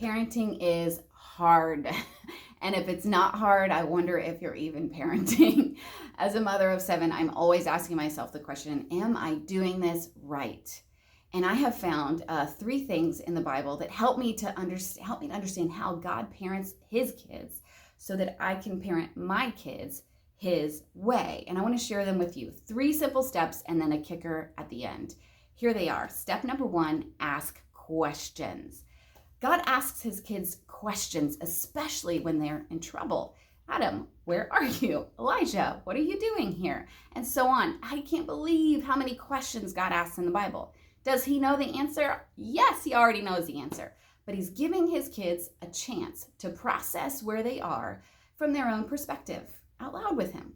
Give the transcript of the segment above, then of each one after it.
Parenting is hard. And if it's not hard, I wonder if you're even parenting. As a mother of 7, I'm always asking myself the question, am I doing this right? And I have found 3 things in the Bible that help me to understand how God parents his kids so that I can parent my kids his way. And I want to share them with you. 3 simple steps and then a kicker at the end. Here they are. Step number 1, ask questions. God asks his kids questions, especially when they're in trouble. Adam, where are you? Elijah, what are you doing here? And so on. I can't believe how many questions God asks in the Bible. Does he know the answer? Yes, he already knows the answer. But he's giving his kids a chance to process where they are from their own perspective out loud with him.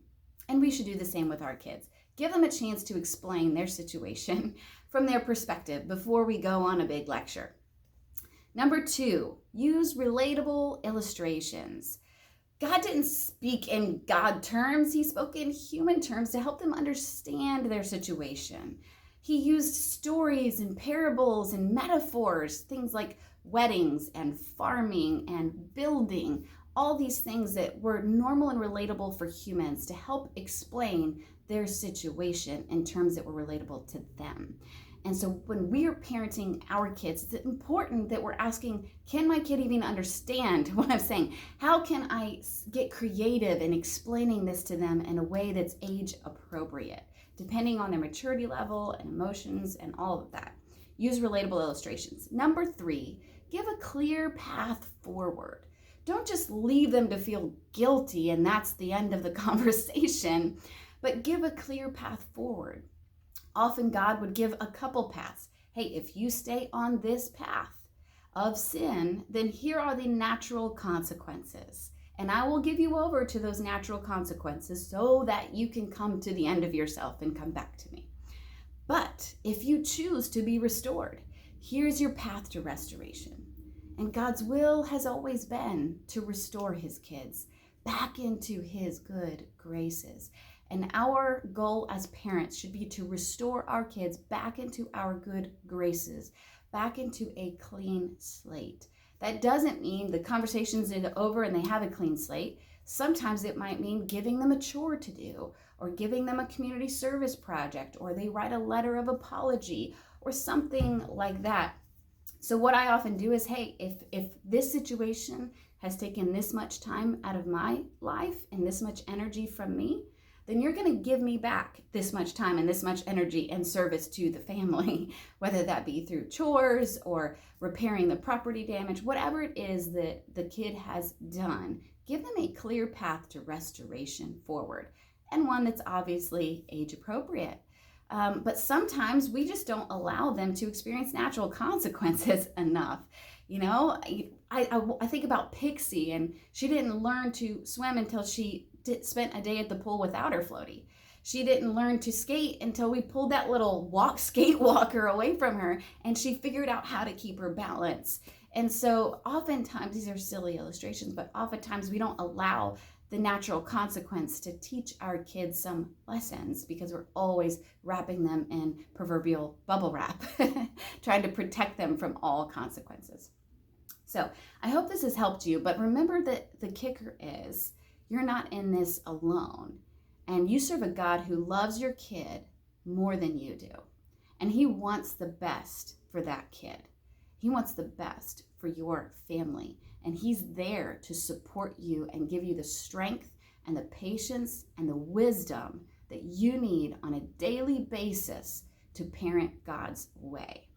And we should do the same with our kids. Give them a chance to explain their situation from their perspective before we go on a big lecture. Number 2, use relatable illustrations. God didn't speak in God terms. He spoke in human terms to help them understand their situation. He used stories and parables and metaphors, things like weddings and farming and building, all these things that were normal and relatable for humans to help explain their situation in terms that were relatable to them. And so when we are parenting our kids, it's important that we're asking, can my kid even understand what I'm saying? How can I get creative in explaining this to them in a way that's age appropriate, depending on their maturity level and emotions and all of that? Use relatable illustrations. Number 3, give a clear path forward. Don't just leave them to feel guilty and that's the end of the conversation, but give a clear path forward. Often God would give a couple paths. Hey, if you stay on this path of sin, then here are the natural consequences. And I will give you over to those natural consequences so that you can come to the end of yourself and come back to me. But if you choose to be restored, here's your path to restoration. And God's will has always been to restore his kids back into his good graces. And our goal as parents should be to restore our kids back into our good graces, back into a clean slate. That doesn't mean the conversations are over and they have a clean slate. Sometimes it might mean giving them a chore to do, or giving them a community service project, or they write a letter of apology, or something like that. So what I often do is, hey, if this situation has taken this much time out of my life and this much energy from me, then you're going to give me back this much time and this much energy and service to the family, whether that be through chores or repairing the property damage, whatever it is that the kid has done. Give them a clear path to restoration forward, and one that's obviously age appropriate. But sometimes we just don't allow them to experience natural consequences enough. You know, I think about Pixie, and she didn't learn to swim until she spent a day at the pool without her floaty. She didn't learn to skate until we pulled that little skate walker away from her, and she figured out how to keep her balance. And so oftentimes, these are silly illustrations, but oftentimes we don't allow the natural consequence to teach our kids some lessons because we're always wrapping them in proverbial bubble wrap, trying to protect them from all consequences. So I hope this has helped you, but remember that the kicker is you're not in this alone, and you serve a God who loves your kid more than you do, and he wants the best for that kid. He wants the best for your family, and he's there to support you and give you the strength and the patience and the wisdom that you need on a daily basis to parent God's way.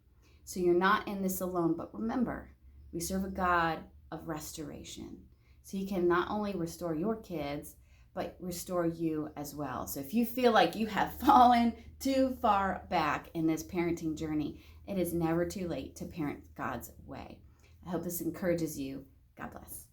So you're not in this alone, but remember, we serve a God of restoration. So he can not only restore your kids, but restore you as well. So if you feel like you have fallen too far back in this parenting journey, it is never too late to parent God's way. I hope this encourages you. God bless.